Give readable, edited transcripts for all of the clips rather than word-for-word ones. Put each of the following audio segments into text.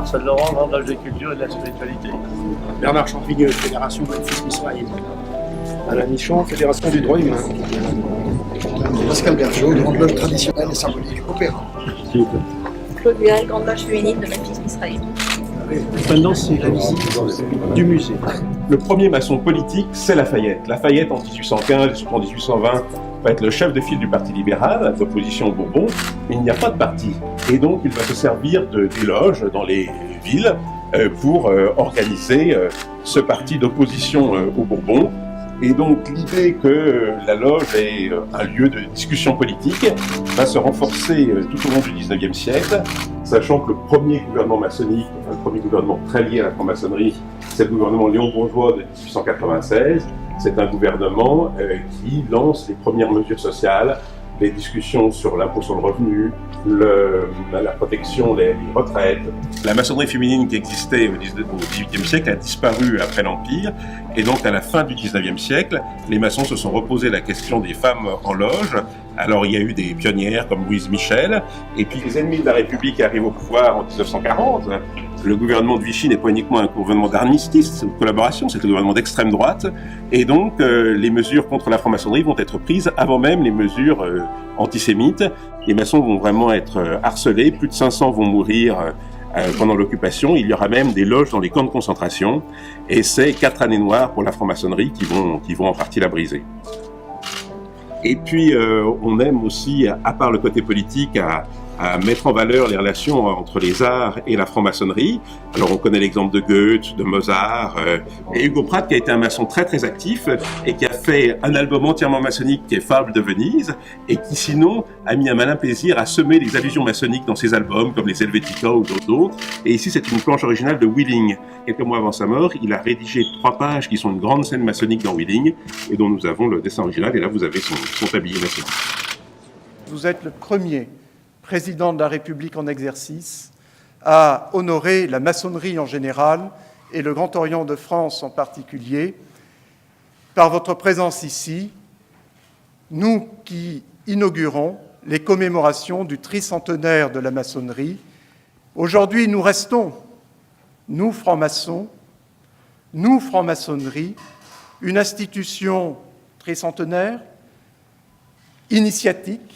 Marcel Laurent, Grand Loge de Culture et de la Spiritualité. Bernard Champigueux, Fédération Memphis Misraïm. Alain Michon, Fédération du droit humain. Pascal Bergeau, Grande Loge traditionnelle et symbolique Opéra. Claude Vial, Grande Loge féminine de Memphis Misraïm. Maintenant, c'est la visite du musée. Le premier maçon politique, c'est Lafayette. Lafayette, en 1815 et surtout en 1820, va être le chef de file du Parti libéral, d'opposition au Bourbon, mais il n'y a pas de parti. Et donc, il va se servir des loges dans les villes pour organiser ce parti d'opposition au Bourbon. Et donc, l'idée que la loge est un lieu de discussion politique va se renforcer tout au long du XIXe siècle, sachant que le premier gouvernement maçonnique, le premier gouvernement très lié à la franc-maçonnerie, c'est le gouvernement Léon Bourgeois de 1896. C'est un gouvernement qui lance les premières mesures sociales, les discussions sur l'impôt sur le revenu, la protection, les retraites. La maçonnerie féminine qui existait au XVIIIe siècle a disparu après l'Empire, et donc à la fin du XIXe siècle, les maçons se sont reposé la question des femmes en loge. Alors il y a eu des pionnières comme Louise Michel, et puis les ennemis de la République arrivent au pouvoir en 1940. Le gouvernement de Vichy n'est pas uniquement un gouvernement d'armistice, c'est une collaboration, c'est un gouvernement d'extrême droite, et donc les mesures contre la franc-maçonnerie vont être prises avant même les mesures antisémites. Les maçons vont vraiment être harcelés, plus de 500 vont mourir pendant l'occupation. Il y aura même des loges dans les camps de concentration, et c'est 4 années noires pour la franc-maçonnerie qui vont en partie la briser. Et puis, on aime aussi, à part le côté politique, à mettre en valeur les relations entre les arts et la franc-maçonnerie. Alors, on connaît l'exemple de Goethe, de Mozart, et Hugo Pratt, qui a été un maçon très très actif et qui a fait un album entièrement maçonnique qui est Fables de Venise, et qui sinon a mis un malin plaisir à semer les allusions maçonniques dans ses albums, comme les Helvetica ou d'autres. Et ici, c'est une planche originale de Wheeling. Quelques mois avant sa mort, il a rédigé 3 pages qui sont une grande scène maçonnique dans Wheeling, et dont nous avons le dessin original, et là vous avez son tablier maçonnique. Vous êtes le premier président de la République en exercice à honorer la maçonnerie en général et le Grand Orient de France en particulier par votre présence ici, nous qui inaugurons les commémorations du tricentenaire de la maçonnerie. Aujourd'hui, nous restons, nous francs-maçons, nous franc-maçonnerie, une institution tricentenaire, initiatique,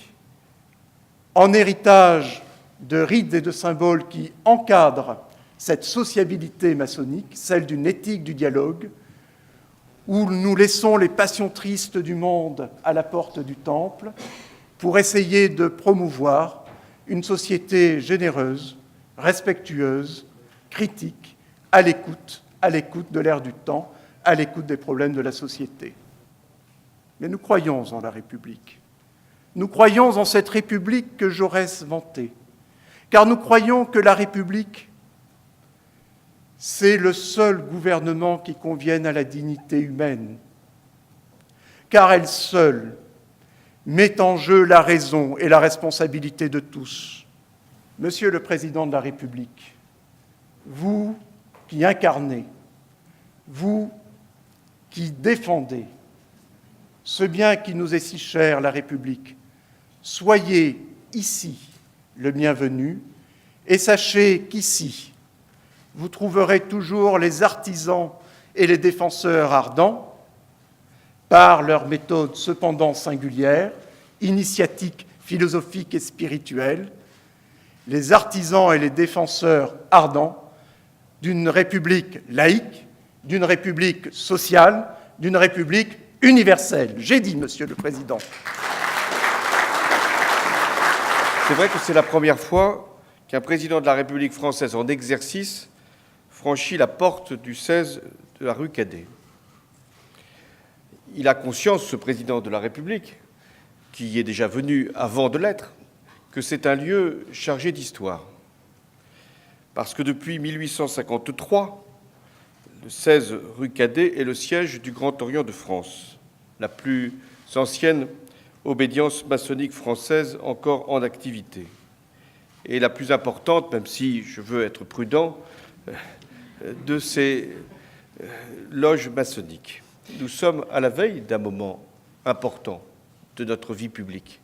en héritage de rites et de symboles qui encadrent cette sociabilité maçonnique, celle d'une éthique du dialogue, où nous laissons les passions tristes du monde à la porte du temple pour essayer de promouvoir une société généreuse, respectueuse, critique, à l'écoute de l'ère du temps, à l'écoute des problèmes de la société. Mais nous croyons en la République. Nous croyons en cette République que Jaurès vantait, car nous croyons que la République, c'est le seul gouvernement qui convienne à la dignité humaine, car elle seule met en jeu la raison et la responsabilité de tous. Monsieur le Président de la République, vous qui incarnez, vous qui défendez ce bien qui nous est si cher, la République, soyez ici le bienvenu et sachez qu'ici, vous trouverez toujours les artisans et les défenseurs ardents, par leur méthode cependant singulière, initiatique, philosophique et spirituelle, les artisans et les défenseurs ardents d'une République laïque, d'une République sociale, d'une République universelle. J'ai dit, Monsieur le Président. C'est vrai que c'est la première fois qu'un président de la République française en exercice franchit la porte du 16 de la rue Cadet. Il a conscience, ce président de la République, qui y est déjà venu avant de l'être, que c'est un lieu chargé d'histoire. Parce que depuis 1853, le 16 rue Cadet est le siège du Grand Orient de France, la plus ancienne obédience maçonnique française encore en activité, et la plus importante, même si je veux être prudent, de ces loges maçonniques. Nous sommes à la veille d'un moment important de notre vie publique.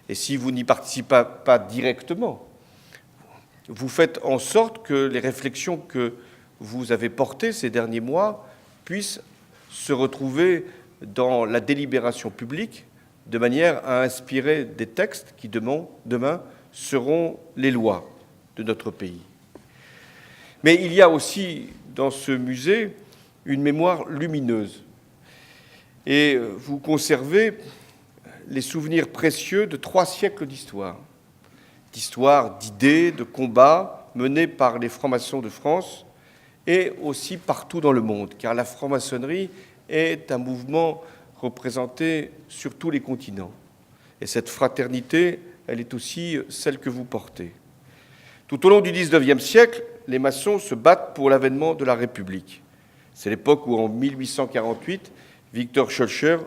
Et si vous n'y participez pas directement, vous faites en sorte que les réflexions que vous avez portées ces derniers mois puissent se retrouver dans la délibération publique de manière à inspirer des textes qui demain seront les lois de notre pays. Mais il y a aussi dans ce musée une mémoire lumineuse. Et vous conservez les souvenirs précieux de 3 siècles d'histoire, d'idées, de combats menés par les francs-maçons de France et aussi partout dans le monde, car la franc-maçonnerie est un mouvement représenté sur tous les continents. Et cette fraternité, elle est aussi celle que vous portez. Tout au long du XIXe siècle, les maçons se battent pour l'avènement de la République. C'est l'époque où, en 1848, Victor Schœlcher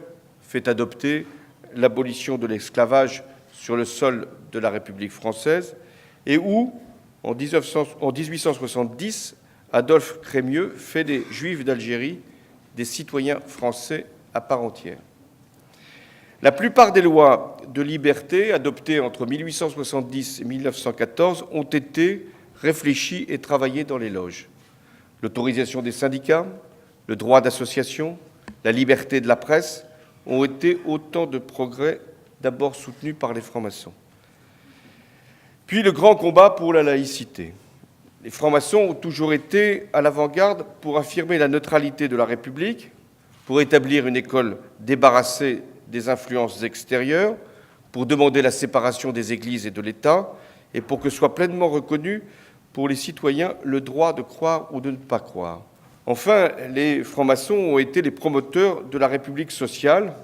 fait adopter l'abolition de l'esclavage sur le sol de la République française et où, en 1870, Adolphe Crémieux fait des Juifs d'Algérie des citoyens français à part entière. La plupart des lois de liberté adoptées entre 1870 et 1914 ont été réfléchies et travaillées dans les loges. L'autorisation des syndicats, le droit d'association, la liberté de la presse ont été autant de progrès d'abord soutenus par les francs-maçons. Puis le grand combat pour la laïcité. Les francs-maçons ont toujours été à l'avant-garde pour affirmer la neutralité de la République, pour établir une école débarrassée des influences extérieures, pour demander la séparation des églises et de l'État, et pour que soit pleinement reconnu pour les citoyens le droit de croire ou de ne pas croire. Enfin, les francs-maçons ont été les promoteurs de la République sociale.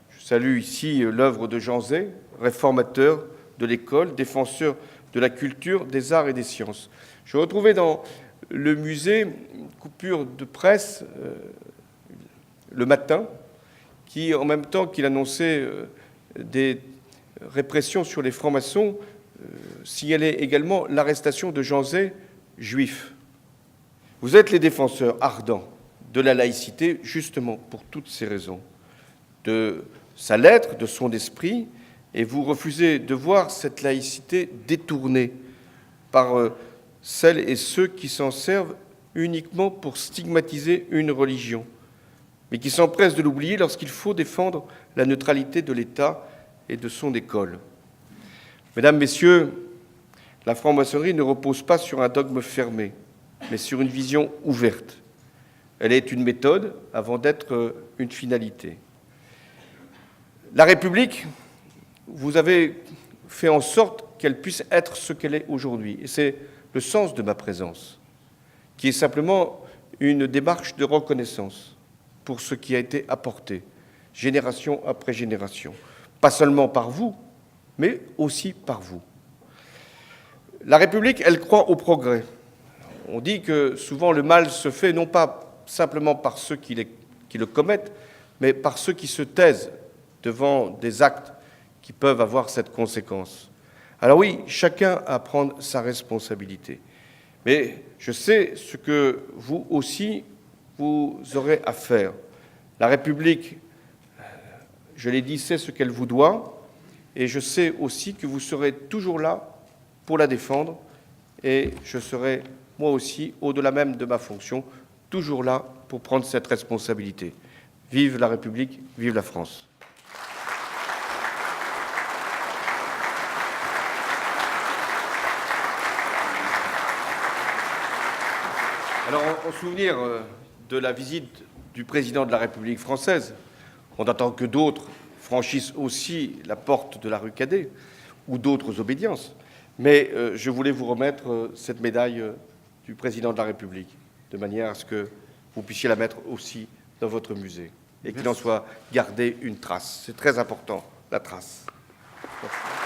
Je salue ici l'œuvre de Jean Zay, réformateur de l'école, défenseur de la culture, des arts et des sciences. Je retrouvais dans le musée une coupure de presse le matin, qui, en même temps qu'il annonçait des répressions sur les francs-maçons, signalait également l'arrestation de Jean Zay, juif. Vous êtes les défenseurs ardents de la laïcité, justement pour toutes ces raisons, de sa lettre, de son esprit, et vous refusez de voir cette laïcité détournée par celles et ceux qui s'en servent uniquement pour stigmatiser une religion, mais qui s'empressent de l'oublier lorsqu'il faut défendre la neutralité de l'État et de son école. Mesdames, Messieurs, la franc-maçonnerie ne repose pas sur un dogme fermé, mais sur une vision ouverte. Elle est une méthode avant d'être une finalité. La République, vous avez fait en sorte qu'elle puisse être ce qu'elle est aujourd'hui. Et c'est le sens de ma présence, qui est simplement une démarche de reconnaissance pour ce qui a été apporté, génération après génération, pas seulement par vous, mais aussi par vous. La République, elle croit au progrès. On dit que souvent le mal se fait non pas simplement par ceux qui le commettent, mais par ceux qui se taisent devant des actes qui peuvent avoir cette conséquence. Alors oui, chacun a à prendre sa responsabilité. Mais je sais ce que vous aussi, vous aurez à faire. La République, je l'ai dit, sait ce qu'elle vous doit, et je sais aussi que vous serez toujours là pour la défendre, et je serai, moi aussi, au-delà même de ma fonction, toujours là pour prendre cette responsabilité. Vive la République, vive la France. Alors, en souvenir de la visite du président de la République française, on attend que d'autres franchissent aussi la porte de la rue Cadet ou d'autres obédiences. Mais je voulais vous remettre cette médaille du président de la République, de manière à ce que vous puissiez la mettre aussi dans votre musée et qu'il en soit gardé une trace. C'est très important, la trace. Merci.